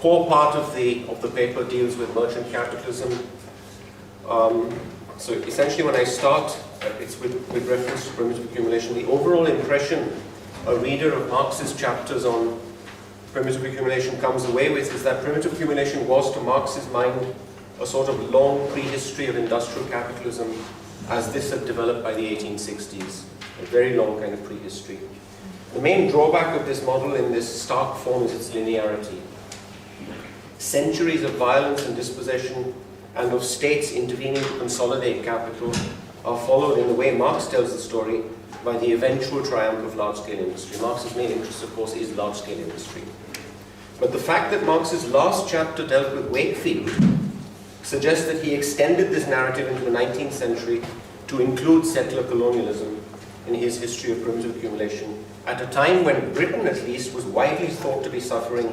core part of the paper deals with merchant capitalism. So essentially when I start, it's with reference to primitive accumulation. The overall impression a reader of Marx's chapters on primitive accumulation comes away with is that primitive accumulation was, to Marx's mind, a sort of long prehistory of industrial capitalism as this had developed by the 1860s. A very long kind of prehistory. The main drawback of this model in this stark form is its linearity. Centuries of violence and dispossession and of states intervening to consolidate capital are followed, in the way Marx tells the story, by the eventual triumph of large-scale industry. Marx's main interest, of course, is large-scale industry. But the fact that Marx's last chapter dealt with Wakefield suggests that he extended this narrative into the 19th century to include settler colonialism in his history of primitive accumulation, at a time when Britain, at least, was widely thought to be suffering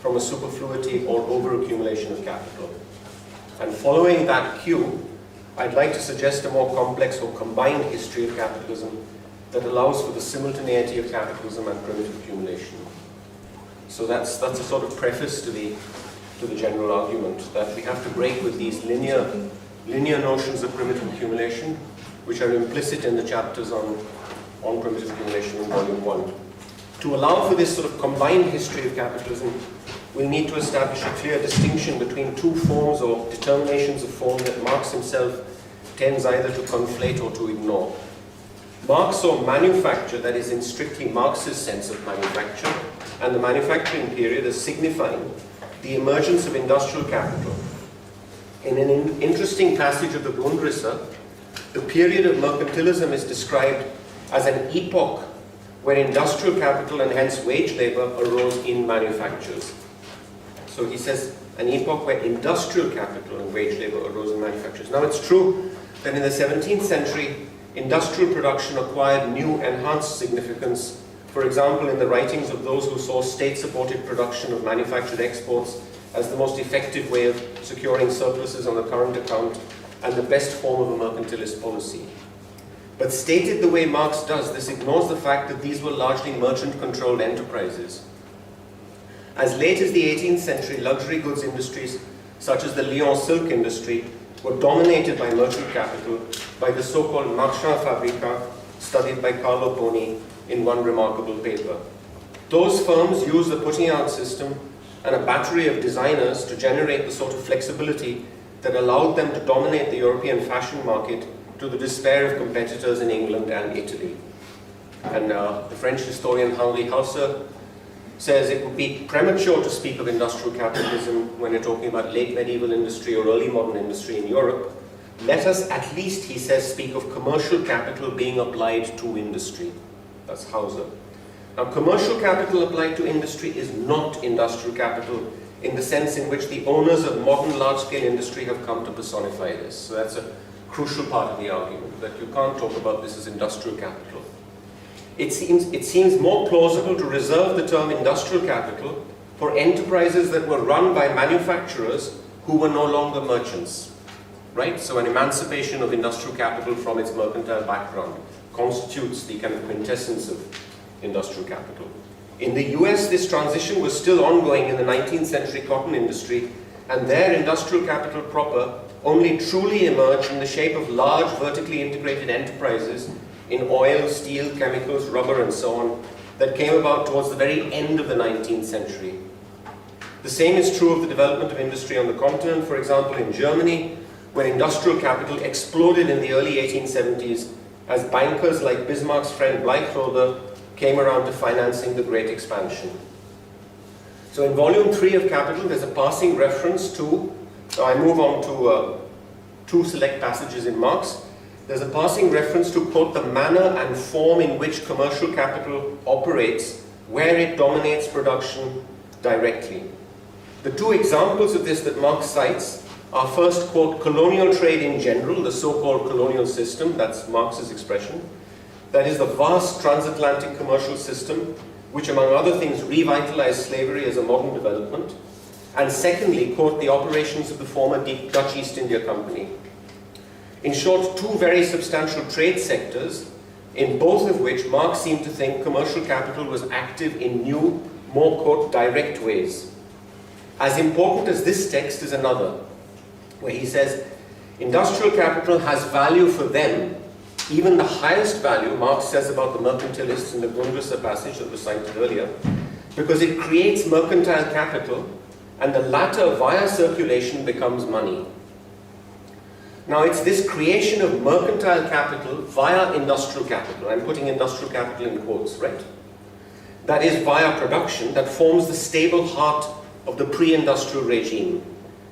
from a superfluity or overaccumulation of capital. And following that cue, I'd like to suggest a more complex or combined history of capitalism that allows for the simultaneity of capitalism and primitive accumulation. So that's a sort of preface to the general argument that we have to break with these linear notions of primitive accumulation, which are implicit in the chapters on primitive accumulation in Volume 1. To allow for this sort of combined history of capitalism, we need to establish a clear distinction between two forms or determinations of form that Marx himself tends either to conflate or to ignore. Marx saw manufacture, that is in strictly Marx's sense of manufacture, and the manufacturing period as signifying the emergence of industrial capital. In an interesting passage of the Grundrisse, the period of mercantilism is described as an epoch where industrial capital and hence wage labor arose in manufactures. So he says an epoch where industrial capital and wage labor arose in manufactures. Now it's true that in the 17th century, industrial production acquired new enhanced significance, for example in the writings of those who saw state-supported production of manufactured exports as the most effective way of securing surpluses on the current account and the best form of a mercantilist policy. But stated the way Marx does, this ignores the fact that these were largely merchant-controlled enterprises. As late as the 18th century, luxury goods industries such as the Lyon silk industry were dominated by merchant capital, by the so-called marchand fabricants studied by Carlo Poni in one remarkable paper. Those firms used the putting out system and a battery of designers to generate the sort of flexibility that allowed them to dominate the European fashion market to the despair of competitors in England and Italy. And the French historian Henri Hauser says it would be premature to speak of industrial capitalism when you're talking about late medieval industry or early modern industry in Europe. Let us at least, he says, speak of commercial capital being applied to industry. That's Hauser. Now, commercial capital applied to industry is not industrial capital in the sense in which the owners of modern large-scale industry have come to personify this. So that's a crucial part of the argument, that you can't talk about this as industrial capital. It seems more plausible to reserve the term industrial capital for enterprises that were run by manufacturers who were no longer merchants, right? So an emancipation of industrial capital from its mercantile background constitutes the kind of quintessence of industrial capital. In the US, this transition was still ongoing in the 19th century cotton industry, and there industrial capital proper only truly emerged in the shape of large vertically integrated enterprises in oil, steel, chemicals, rubber, and so on, that came about towards the very end of the 19th century. The same is true of the development of industry on the continent. For example, in Germany, where industrial capital exploded in the early 1870s as bankers like Bismarck's friend Bleichroder came around to financing the Great Expansion. So in Volume 3 of Capital, there's a passing reference to, I move on to two select passages in Marx. There's a passing reference to, quote, the manner and form in which commercial capital operates where it dominates production directly. The two examples of this that Marx cites are first, quote, colonial trade in general, the so-called colonial system, that's Marx's expression. That is the vast transatlantic commercial system, which among other things revitalized slavery as a modern development. And secondly, quote, the operations of the former Dutch East India Company. In short, two very substantial trade sectors, in both of which Marx seemed to think commercial capital was active in new, more, quote, direct ways. As important as this text is another, where he says, industrial capital has value for them, even the highest value, Marx says about the mercantilists in the Grundrisse passage that was cited earlier, because it creates mercantile capital, and the latter, via circulation, becomes money. Now, it's this creation of mercantile capital via industrial capital, I'm putting industrial capital in quotes, right? That is via production, that forms the stable heart of the pre-industrial regime.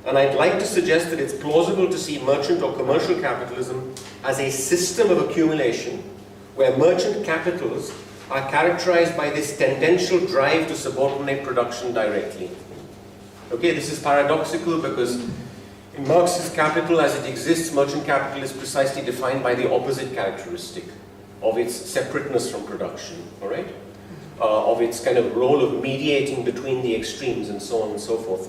And I'd like to suggest that it's plausible to see merchant or commercial capitalism as a system of accumulation where merchant capitals are characterized by this tendential drive to subordinate production directly. Okay, this is paradoxical because in Marx's Capital as it exists, merchant capital is precisely defined by the opposite characteristic of its separateness from production, all right? Of its kind of role of mediating between the extremes and so on and so forth.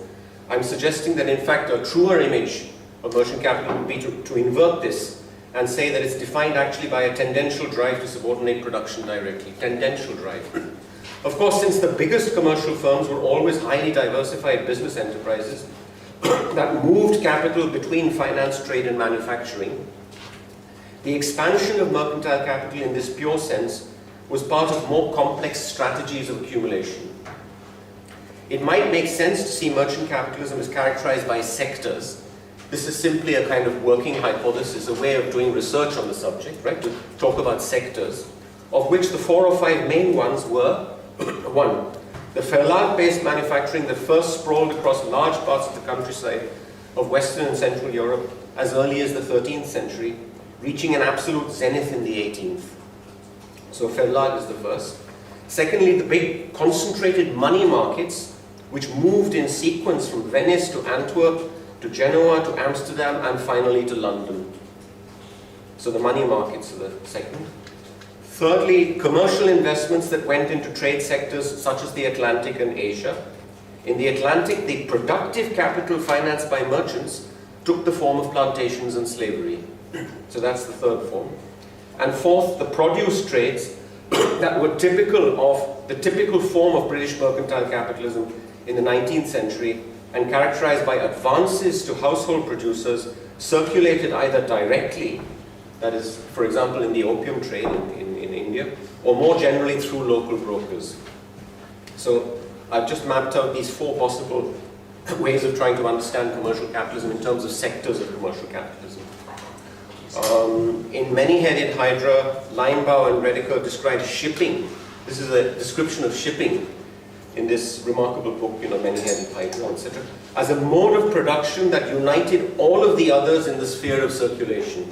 I'm suggesting that in fact a truer image of merchant capital would be to invert this and say that it's defined actually by a tendential drive to subordinate production directly. Tendential drive. Of course, since the biggest commercial firms were always highly diversified business enterprises that moved capital between finance, trade and manufacturing, the expansion of mercantile capital in this pure sense was part of more complex strategies of accumulation. It might make sense to see merchant capitalism as characterized by sectors. This is simply a kind of working hypothesis, a way of doing research on the subject, right? To talk about sectors, of which the 4 or 5 main ones were, 1, the Verlag-based manufacturing that first sprawled across large parts of the countryside of Western and Central Europe as early as the 13th century, reaching an absolute zenith in the 18th. So Verlag is the first. Secondly, the big concentrated money markets, which moved in sequence from Venice to Antwerp, to Genoa, to Amsterdam, and finally to London. So the money markets are the second. Thirdly, commercial investments that went into trade sectors such as the Atlantic and Asia. In the Atlantic, the productive capital financed by merchants took the form of plantations and slavery. So that's the third form. And fourth, the produce trades that were typical of the typical form of British mercantile capitalism in the 19th century and characterized by advances to household producers circulated either directly, that is, for example, in the opium trade in India, or more generally through local brokers. So I've just mapped out these 4 possible ways of trying to understand commercial capitalism in terms of sectors of commercial capitalism. In Many-Headed Hydra, Linebaugh and Rediker describe shipping. This is a description of shipping in this remarkable book, Many-Headed Hydra, etc., as a mode of production that united all of the others in the sphere of circulation.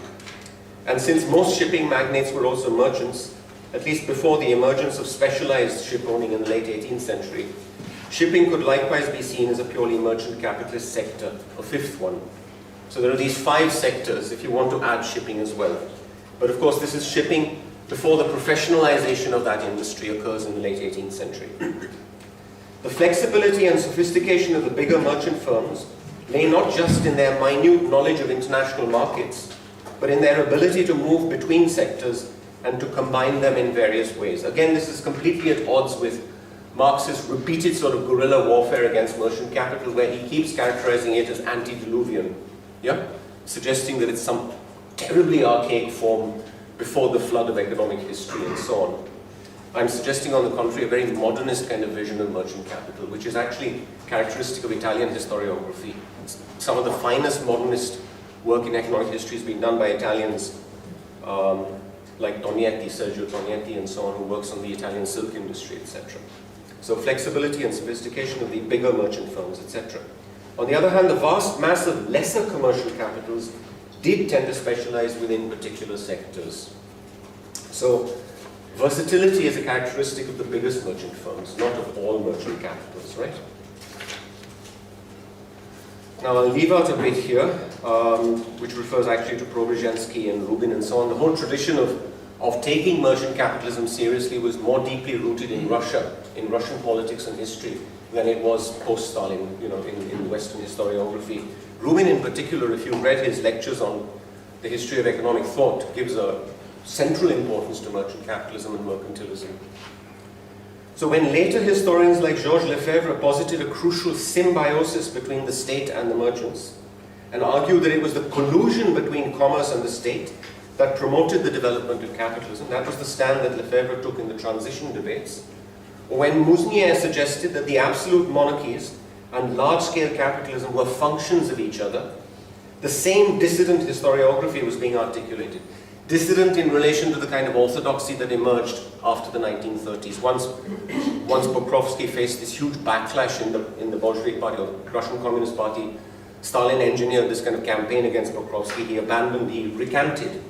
And since most shipping magnates were also merchants, at least before the emergence of specialized ship owning in the late 18th century, shipping could likewise be seen as a purely merchant capitalist sector, a 5th one. So there are these 5 sectors if you want to add shipping as well. But of course this is shipping before the professionalization of that industry occurs in the late 18th century. The flexibility and sophistication of the bigger merchant firms lay not just in their minute knowledge of international markets, but in their ability to move between sectors and to combine them in various ways. Again, this is completely at odds with Marx's repeated sort of guerrilla warfare against merchant capital, where he keeps characterizing it as antediluvian. Yeah? Suggesting that it's some terribly archaic form before the flood of economic history and so on. I'm suggesting, on the contrary, a very modernist kind of vision of merchant capital, which is actually characteristic of Italian historiography. Some of the finest modernist work in economic history has been done by Italians like Tonietti, Sergio Tonietti, and so on, who works on the Italian silk industry, etc. So flexibility and sophistication of the bigger merchant firms, etc. On the other hand, the vast mass of lesser commercial capitals did tend to specialize within particular sectors. So versatility is a characteristic of the biggest merchant firms, not of all merchant capitals, right? Now I'll leave out a bit here, which refers actually to Preobrazhensky and Rubin and so on. The whole tradition of taking merchant capitalism seriously was more deeply rooted in Russia, in Russian politics and history, than it was post-Stalin, in Western historiography. Rubin in particular, if you've read his lectures on the history of economic thought, gives a central importance to merchant capitalism and mercantilism. So when later historians like Georges Lefebvre posited a crucial symbiosis between the state and the merchants, and argued that it was the collusion between commerce and the state that promoted the development of capitalism, that was the stand that Lefebvre took in the transition debates, or when Mousnier suggested that the absolute monarchies and large-scale capitalism were functions of each other, the same dissident historiography was being articulated. Dissident in relation to the kind of orthodoxy that emerged after the 1930s. Once Pokrovsky faced this huge backlash in the Bolshevik Party, or Russian Communist Party, Stalin engineered this kind of campaign against Pokrovsky. He recanted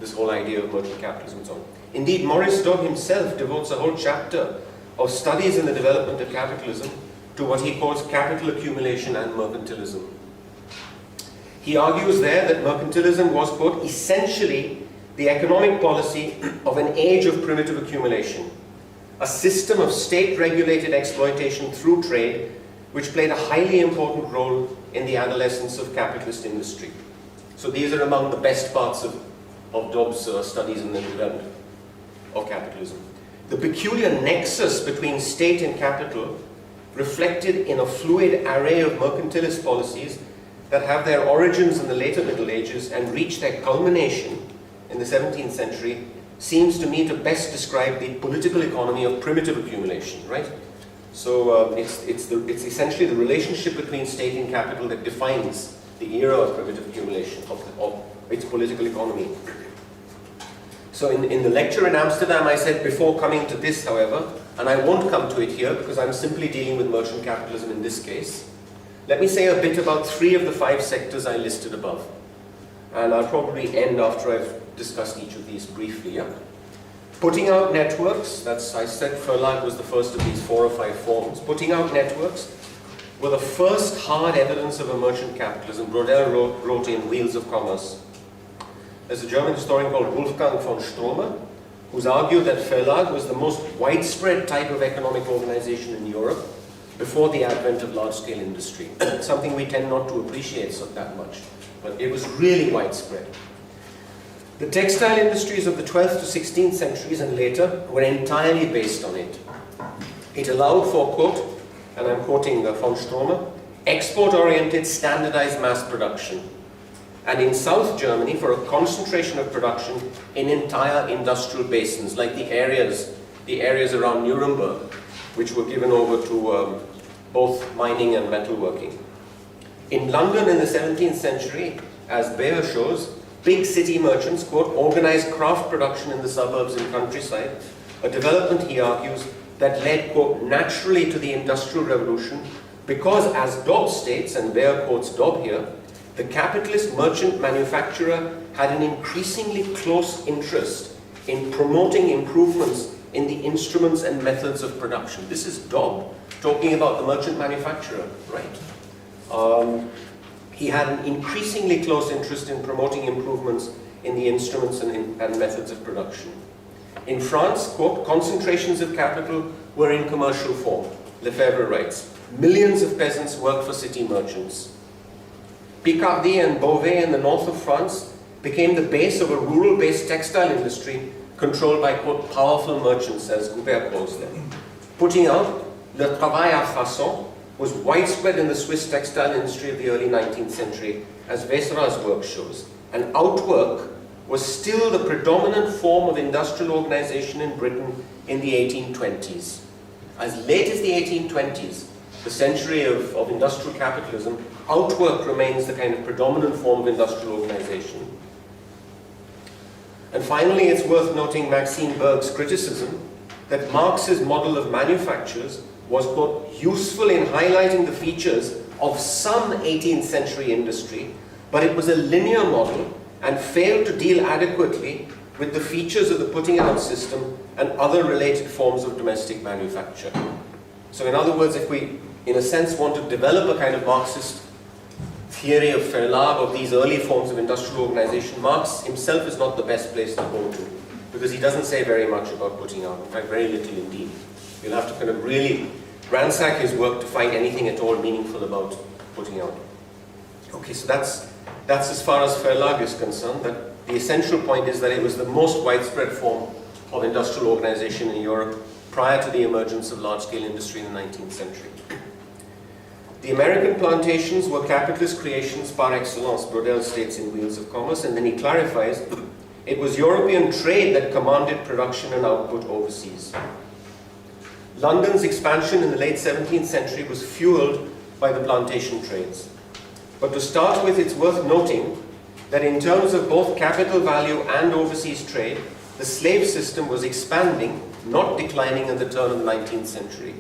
this whole idea of merchant capitalism and so on. Indeed, Maurice Dobb himself devotes a whole chapter of studies in the development of capitalism to what he calls capital accumulation and mercantilism. He argues there that mercantilism was, quote, essentially the economic policy of an age of primitive accumulation, a system of state-regulated exploitation through trade, which played a highly important role in the adolescence of capitalist industry. So these are among the best parts of Dobb's studies in the development of capitalism. The peculiar nexus between state and capital reflected in a fluid array of mercantilist policies that have their origins in the later Middle Ages and reach their culmination in the 17th century, seems to me to best describe the political economy of primitive accumulation, right? So it's essentially the relationship between state and capital that defines the era of primitive accumulation, of its political economy. So in the lecture in Amsterdam, I said before coming to this, however, and I won't come to it here because I'm simply dealing with merchant capitalism in this case, let me say a bit about 3 of the 5 sectors I listed above. And I'll probably end after I've discussed each of these briefly. Yeah? Putting out networks, I said Verlag was the first of these 4 or 5 forms. Putting out networks were the first hard evidence of a merchant capitalism. Brodel wrote in Wheels of Commerce. There's a German historian called Wolfgang von Stromer, who's argued that Verlag was the most widespread type of economic organization in Europe before the advent of large-scale industry. Something we tend not to appreciate that much, but it was really widespread. The textile industries of the 12th to 16th centuries and later were entirely based on it. It allowed for, quote, and I'm quoting von Stromer, export-oriented standardized mass production. And in South Germany, for a concentration of production in entire industrial basins, like the areas around Nuremberg, which were given over to both mining and metalworking. In London in the 17th century, as Bayer shows, big city merchants, quote, organized craft production in the suburbs and countryside, a development, he argues, that led, quote, naturally to the Industrial Revolution, because as Dobb states, and Bayer quotes Dobb here, the capitalist merchant manufacturer had an increasingly close interest in promoting improvements in the instruments and methods of production. This is Dobb talking about the merchant manufacturer, right? He had an increasingly close interest in promoting improvements in the instruments and methods of production. In France, quote, concentrations of capital were in commercial form. Lefebvre writes, millions of peasants worked for city merchants. Picardy and Beauvais in the north of France became the base of a rural-based textile industry controlled by, quote, powerful merchants, as Goubert calls them. Putting out, le travail à façon was widespread in the Swiss textile industry of the early 19th century, as Vesera's work shows. And outwork was still the predominant form of industrial organization in Britain in the 1820s. As late as the 1820s, the century of industrial capitalism, outwork remains the kind of predominant form of industrial organization. And finally, it's worth noting Maxime Berg's criticism that Marx's model of manufactures was, quote, useful in highlighting the features of some 18th century industry, but it was a linear model and failed to deal adequately with the features of the putting out system and other related forms of domestic manufacture. So in other words, if we, in a sense, want to develop a kind of Marxist theory of Verlag, of these early forms of industrial organization, Marx himself is not the best place to go to, because he doesn't say very much about putting out, in fact very little indeed. You'll have to kind of really ransack his work to find anything at all meaningful about putting out. Okay, so that's as far as Verlag is concerned. That the essential point is that it was the most widespread form of industrial organization in Europe prior to the emergence of large-scale industry in the 19th century. The American plantations were capitalist creations par excellence, Brodel states in Wheels of Commerce, and then he clarifies, it was European trade that commanded production and output overseas. London's expansion in the late 17th century was fueled by the plantation trades. But to start with, it's worth noting that in terms of both capital value and overseas trade, the slave system was expanding, not declining at the turn of the 19th century.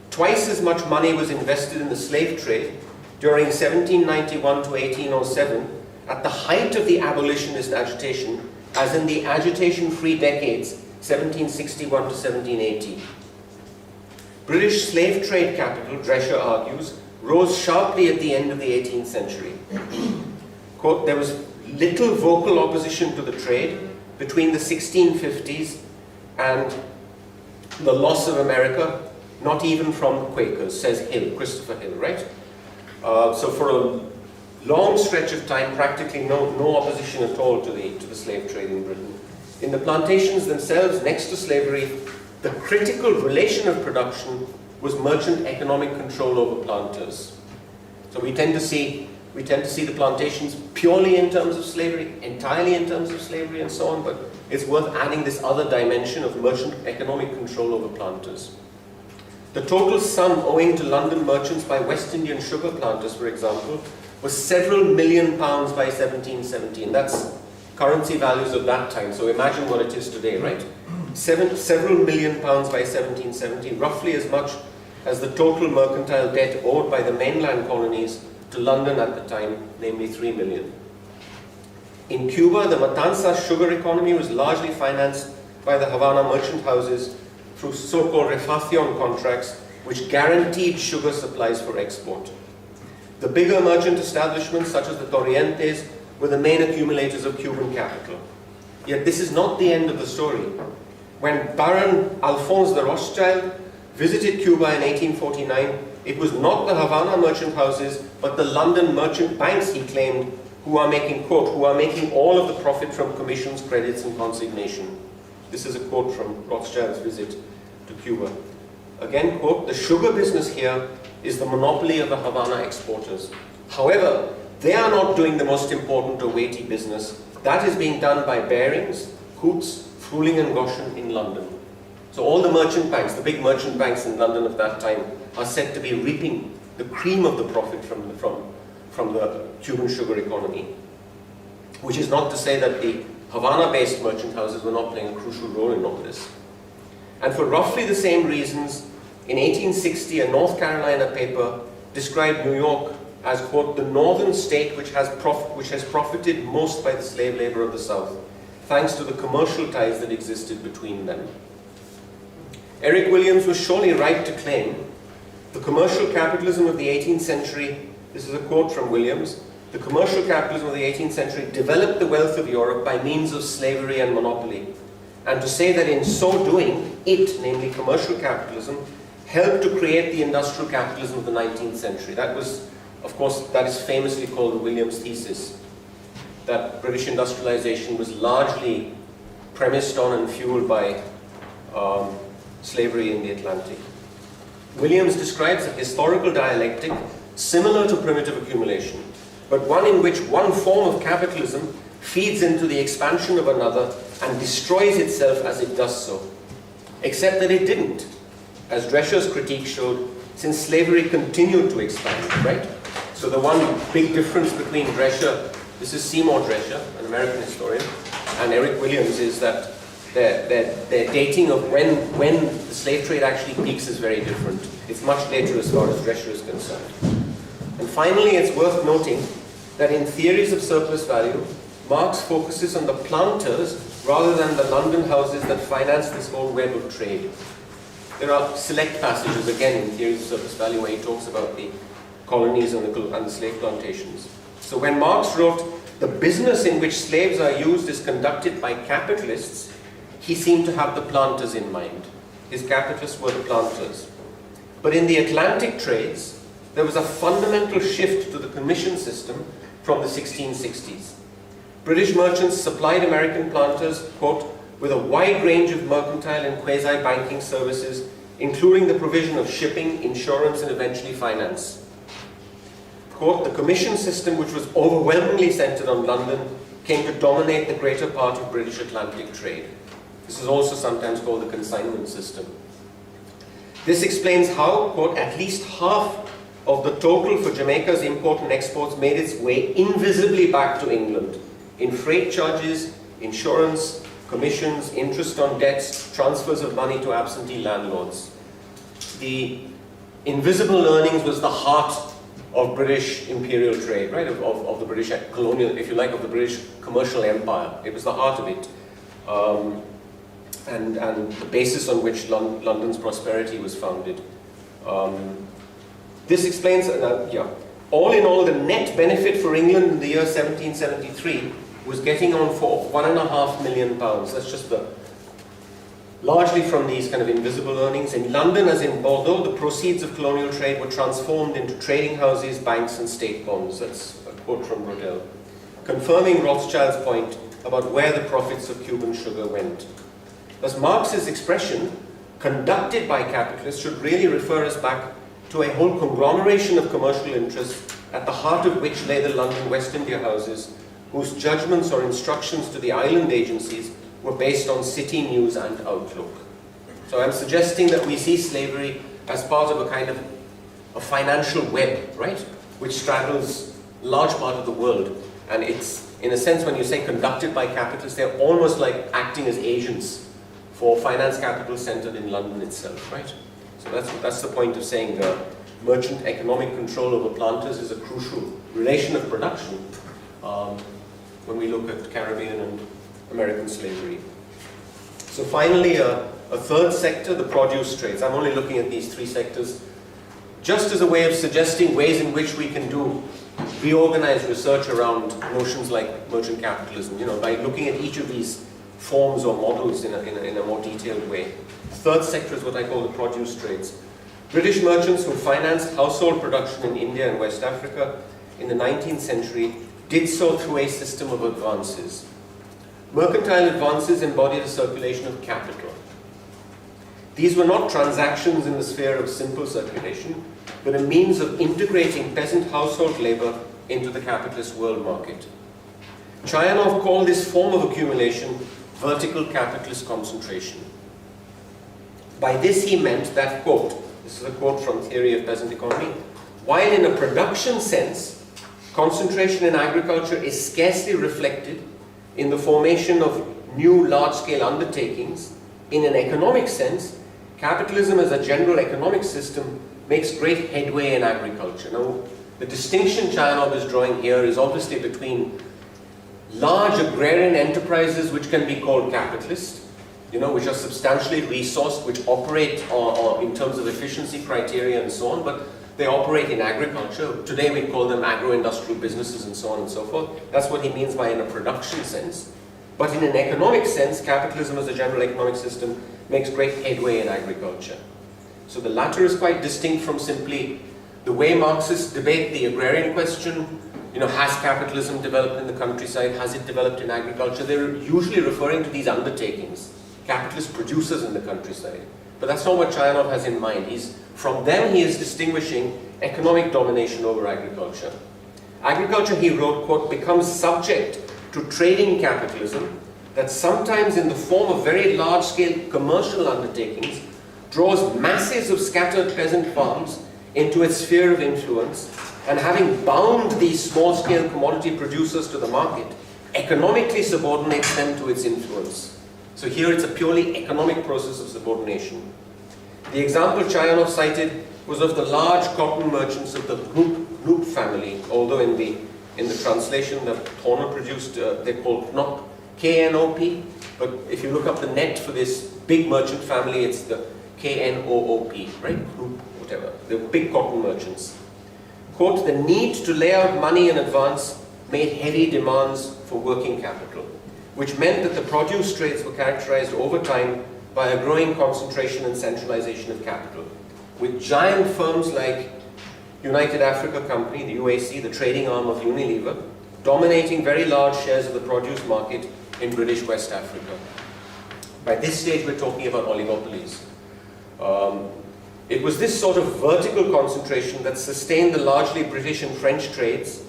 Twice as much money was invested in the slave trade during 1791 to 1807, at the height of the abolitionist agitation, as in the agitation-free decades 1761 to 1780. British slave trade capital, Drescher argues, rose sharply at the end of the 18th century. Quote, there was little vocal opposition to the trade between the 1650s and the loss of America, not even from Quakers, says Hill, Christopher Hill, right? So for a long stretch of time, practically no opposition at all to the slave trade in Britain. In the plantations themselves, next to slavery, the critical relation of production was merchant economic control over planters. So we tend to see the plantations purely in terms of slavery, entirely in terms of slavery and so on, but it's worth adding this other dimension of merchant economic control over planters. The total sum owing to London merchants by West Indian sugar planters, for example, was several £million by 1717. That's currency values of that time, so imagine what it is today, right? Several £million by 1717, roughly as much as the total mercantile debt owed by the mainland colonies to London at the time, namely 3 million. In Cuba, the Matanzas sugar economy was largely financed by the Havana merchant houses through so-called refacion contracts, which guaranteed sugar supplies for export. The bigger merchant establishments, such as the Corrientes, were the main accumulators of Cuban capital. Yet this is not the end of the story. When Baron Alphonse de Rothschild visited Cuba in 1849, it was not the Havana merchant houses, but the London merchant banks, he claimed, who are making, quote, who are making all of the profit from commissions, credits, and consignation. This is a quote from Rothschild's visit to Cuba. Again, quote, the sugar business here is the monopoly of the Havana exporters. However, they are not doing the most important or weighty business. That is being done by Barings, Coutts, Fruling and Goshen in London. So all the merchant banks, the big merchant banks in London of that time, are said to be reaping the cream of the profit from the Cuban sugar economy. Which is not to say that the Havana-based merchant houses were not playing a crucial role in all this. And for roughly the same reasons, in 1860, a North Carolina paper described New York as, quote, the northern state which has profited most by the slave labor of the South, thanks to the commercial ties that existed between them. Eric Williams was surely right to claim the commercial capitalism of the 18th century, this is a quote from Williams, the commercial capitalism of the 18th century developed the wealth of Europe by means of slavery and monopoly, and to say that in so doing, it, namely commercial capitalism, helped to create the industrial capitalism of the 19th century. That was, of course, that is famously called the Williams thesis, that British industrialization was largely premised on and fueled by slavery in the Atlantic. Williams describes a historical dialectic similar to primitive accumulation, but one in which one form of capitalism feeds into the expansion of another and destroys itself as it does so. Except that it didn't, as Drescher's critique showed, since slavery continued to expand, right? So the one big difference between Drescher, this is Seymour Drescher, an American historian, and Eric Williams, is that their dating of when the slave trade actually peaks is very different. It's much later as far as Drescher is concerned. And finally, it's worth noting that in Theories of Surplus Value, Marx focuses on the planters rather than the London houses that finance this whole web of trade. There are select passages, again, in Theories of Surplus Value where he talks about the colonies and the slave plantations. So when Marx wrote, the business in which slaves are used is conducted by capitalists, he seemed to have the planters in mind. His capitalists were the planters. But in the Atlantic trades, there was a fundamental shift to the commission system from the 1660s. British merchants supplied American planters, quote, with a wide range of mercantile and quasi-banking services, including the provision of shipping, insurance, and eventually finance. Quote, the commission system, which was overwhelmingly centered on London, came to dominate the greater part of British Atlantic trade. This is also sometimes called the consignment system. This explains how, quote, at least half of the total for Jamaica's import and exports made its way invisibly back to England in freight charges, insurance, commissions, interest on debts, transfers of money to absentee landlords. The invisible earnings was the heart of British imperial trade, right? Of the British colonial, if you like, of the British commercial empire. It was the heart of it. And the basis on which London's prosperity was founded. This explains, all in all, the net benefit for England in the year 1773 was getting on for £1.5 million. That's just largely from these kind of invisible earnings. In London, as in Bordeaux, the proceeds of colonial trade were transformed into trading houses, banks, and state bonds. That's a quote from Rodell, confirming Rothschild's point about where the profits of Cuban sugar went. Thus, Marx's expression, conducted by capitalists, should really refer us back to a whole conglomeration of commercial interests, at the heart of which lay the London West India houses, whose judgments or instructions to the island agencies were based on city news and outlook. So I'm suggesting that we see slavery as part of a kind of a financial web, right, which straddles a large part of the world. And it's, in a sense, when you say conducted by capitalists, they're almost like acting as agents for finance capital centered in London itself, right? So that's the point of saying merchant economic control over planters is a crucial relation of production when we look at Caribbean and American slavery. So finally, a third sector, the produce trades. I'm only looking at these three sectors just as a way of suggesting ways in which we can reorganize research around notions like merchant capitalism, by looking at each of these forms or models in a more detailed way. The third sector is what I call the produce trades. British merchants who financed household production in India and West Africa in the 19th century did so through a system of advances. Mercantile advances embodied a circulation of capital. These were not transactions in the sphere of simple circulation, but a means of integrating peasant household labor into the capitalist world market. Chayanov called this form of accumulation vertical capitalist concentration. By this he meant that, quote, this is a quote from Theory of Peasant Economy, while in a production sense, concentration in agriculture is scarcely reflected in the formation of new large-scale undertakings, in an economic sense, capitalism as a general economic system makes great headway in agriculture. Now, the distinction Chayanov is drawing here is obviously between large agrarian enterprises which can be called capitalist, which are substantially resourced, which operate in terms of efficiency criteria and so on, but they operate in agriculture. Today we call them agro-industrial businesses and so on and so forth. That's what he means by in a production sense. But in an economic sense, capitalism as a general economic system makes great headway in agriculture. So the latter is quite distinct from simply the way Marxists debate the agrarian question. Has capitalism developed in the countryside? Has it developed in agriculture? They're usually referring to these undertakings, capitalist producers in the countryside. But that's not what Chayanov has in mind. From them he is distinguishing economic domination over agriculture. Agriculture, he wrote, quote, becomes subject to trading capitalism that sometimes in the form of very large-scale commercial undertakings draws masses of scattered peasant farms into its sphere of influence, and having bound these small-scale commodity producers to the market, economically subordinates them to its influence. So here it's a purely economic process of subordination. The example Chayanov cited was of the large cotton merchants of the Knoop family, although in the translation that Horner produced, they're called Knop, K-N-O-P, but if you look up the net for this big merchant family, it's the K-N-O-O-P, right? Knoop, whatever. They're big cotton merchants. Quote, the need to lay out money in advance made heavy demands for working capital, which meant that the produce trades were characterized over time by a growing concentration and centralization of capital, with giant firms like United Africa Company, the UAC, the trading arm of Unilever, dominating very large shares of the produce market in British West Africa. By this stage, we're talking about oligopolies. It was this sort of vertical concentration that sustained the largely British and French trades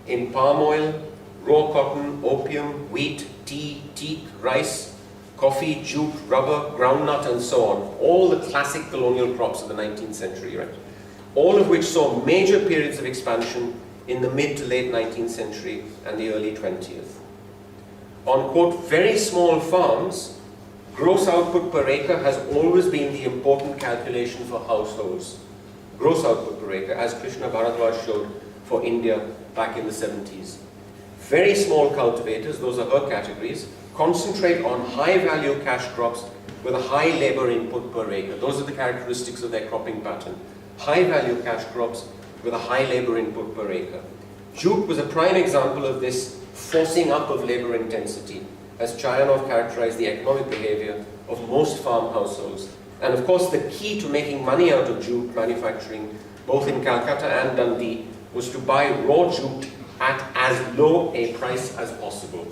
in palm oil, raw cotton, opium, wheat, tea, teak, rice, coffee, jute, rubber, groundnut, and so on. All the classic colonial crops of the 19th century, right? All of which saw major periods of expansion in the mid to late 19th century and the early 20th. On, quote, very small farms, gross output per acre has always been the important calculation for households. Gross output per acre, as Krishna Bharadwaj showed for India back in the 70s. Very small cultivators, those are her categories, concentrate on high-value cash crops with a high labor input per acre. Those are the characteristics of their cropping pattern. High-value cash crops with a high labor input per acre. Jute was a prime example of this forcing up of labor intensity, as Chayanov characterized the economic behavior of most farm households. And of course, the key to making money out of jute manufacturing, both in Calcutta and Dundee, was to buy raw jute at as low a price as possible.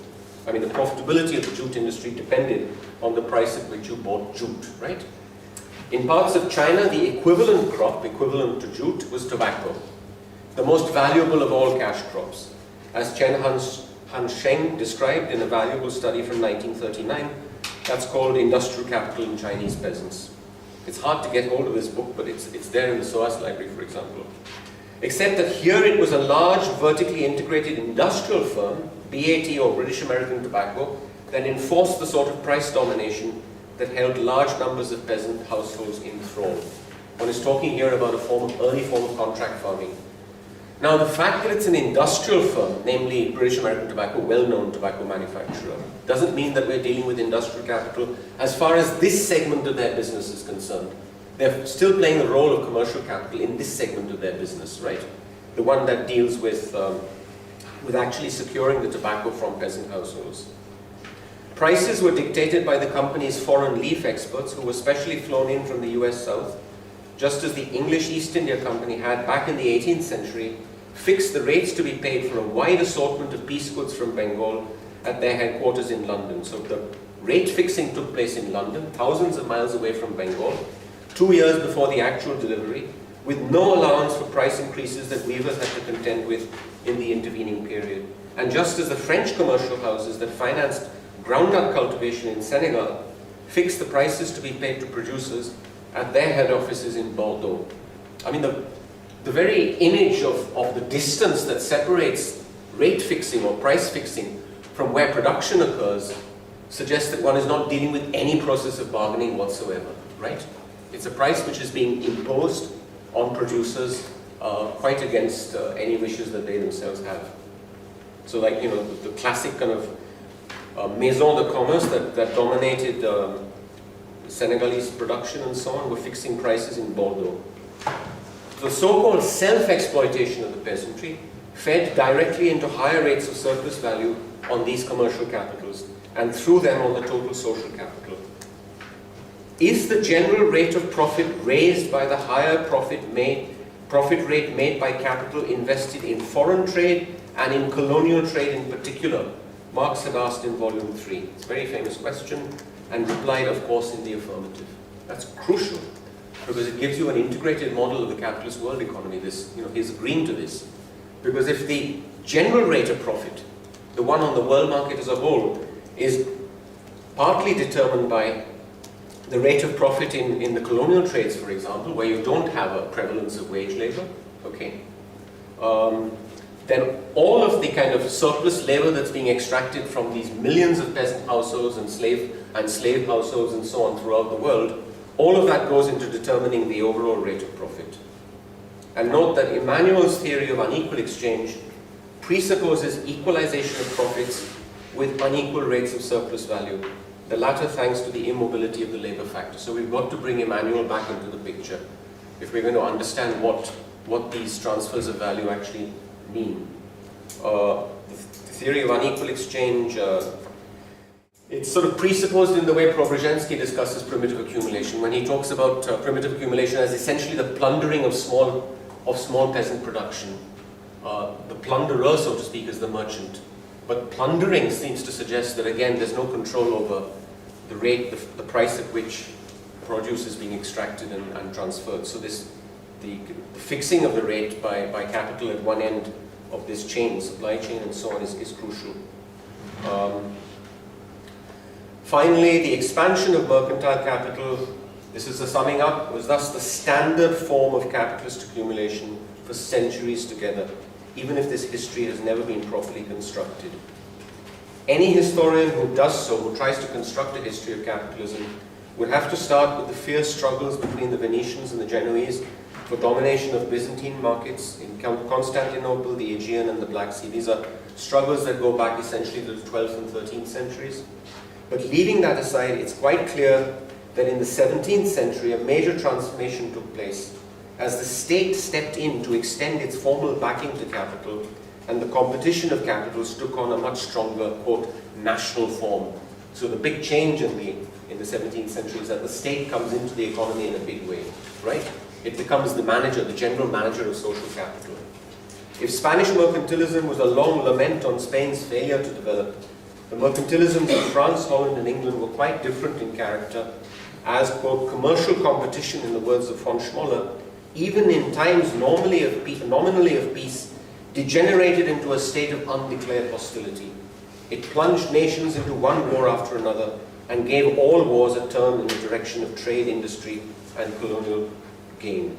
I mean, the profitability of the jute industry depended on the price at which you bought jute, right? In parts of China, the equivalent crop, equivalent to jute, was tobacco, the most valuable of all cash crops. As Chen Hansheng described in a valuable study from 1939, that's called Industrial Capital in Chinese Peasants. It's hard to get hold of this book, but it's there in the SOAS library, for example. Except that here it was a large, vertically integrated industrial firm, BAT or British American Tobacco, that enforced the sort of price domination that held large numbers of peasant households in thrall. One is talking here about early form of contract farming. Now, the fact that it's an industrial firm, namely British American Tobacco, well-known tobacco manufacturer, doesn't mean that we're dealing with industrial capital as far as this segment of their business is concerned. They're still playing the role of commercial capital in this segment of their business, right? The one that deals with actually securing the tobacco from peasant households. Prices were dictated by the company's foreign leaf experts, who were specially flown in from the US South, just as the English East India Company had, back in the 18th century, fixed the rates to be paid for a wide assortment of piece goods from Bengal at their headquarters in London. So the rate fixing took place in London, thousands of miles away from Bengal, 2 years before the actual delivery, with no allowance for price increases that weavers had to contend with in the intervening period. And just as the French commercial houses that financed groundnut cultivation in Senegal fixed the prices to be paid to producers at their head offices in Bordeaux. I mean, the very image of the distance that separates rate fixing or price fixing from where production occurs suggests that one is not dealing with any process of bargaining whatsoever, right? It's a price which is being imposed on producers quite against any wishes that they themselves have. So, like, you know, the classic kind of maison de commerce that dominated Senegalese production and so on were fixing prices in Bordeaux. The so-called self-exploitation of the peasantry fed directly into higher rates of surplus value on these commercial capitals, and through them on the total social capital. Is the general rate of profit raised by the higher profit rate made by capital invested in foreign trade and in colonial trade in particular? Marx had asked in volume 3. It's a very famous question, and replied, of course, in the affirmative. That's crucial, because it gives you an integrated model of the capitalist world economy. This, you know, he's agreeing to this. Because if the general rate of profit, the one on the world market as a whole, is partly determined by the rate of profit in the colonial trades, for example, where you don't have a prevalence of wage labor, okay, then all of the kind of surplus labor that's being extracted from these millions of peasant households and slave households and so on throughout the world, all of that goes into determining the overall rate of profit. And note that Emmanuel's theory of unequal exchange presupposes equalization of profits with unequal rates of surplus value, the latter thanks to the immobility of the labor factor. So we've got to bring Emmanuel back into the picture if we're going to understand what these transfers of value actually mean. The theory of unequal exchange, it's sort of presupposed in the way Preobrazhensky discusses primitive accumulation, when he talks about primitive accumulation as essentially the plundering of small peasant production. The plunderer, so to speak, is the merchant. But plundering seems to suggest that, again, there's no control over the rate, the price at which produce is being extracted and transferred. So the fixing of the rate by capital at one end of this chain, supply chain and so on, is crucial. Finally, the expansion of mercantile capital, this is the summing up, was thus the standard form of capitalist accumulation for centuries together, even if this history has never been properly constructed. Any historian who does so, who tries to construct a history of capitalism, would have to start with the fierce struggles between the Venetians and the Genoese for domination of Byzantine markets in Constantinople, the Aegean and the Black Sea. These are struggles that go back essentially to the 12th and 13th centuries. But leaving that aside, it's quite clear that in the 17th century, a major transformation took place as the state stepped in to extend its formal backing to capital, and the competition of capitals took on a much stronger, quote, national form. So the big change in the 17th century is that the state comes into the economy in a big way, right? It becomes the manager, the general manager of social capital. If Spanish mercantilism was a long lament on Spain's failure to develop, the mercantilisms of France, Holland and England were quite different in character, as, quote, commercial competition, in the words of von Schmoller, even in times nominally of peace, degenerated into a state of undeclared hostility. It plunged nations into one war after another and gave all wars a turn in the direction of trade, industry and colonial gain.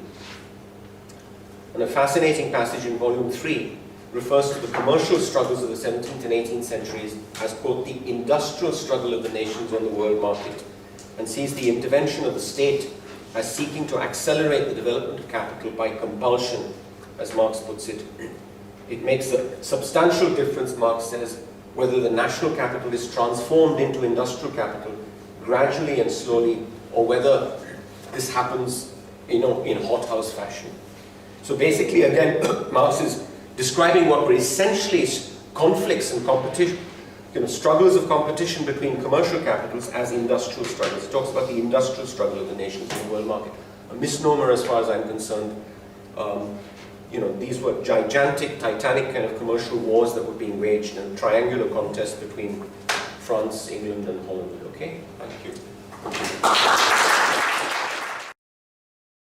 And a fascinating passage in volume 3 refers to the commercial struggles of the 17th and 18th centuries as, quote, the industrial struggle of the nations on the world market, and sees the intervention of the state as seeking to accelerate the development of capital by compulsion, as Marx puts it. It makes a substantial difference, Marx says, whether the national capital is transformed into industrial capital gradually and slowly, or whether this happens, in hothouse fashion. So basically, again, Marx is describing what were essentially conflicts and competition, struggles of competition between commercial capitals as industrial struggles. He talks about the industrial struggle of the nations in the world market. A misnomer as far as I'm concerned. These were gigantic, titanic kind of commercial wars that were being waged, and triangular contest between France, England and Holland. Okay? Thank you.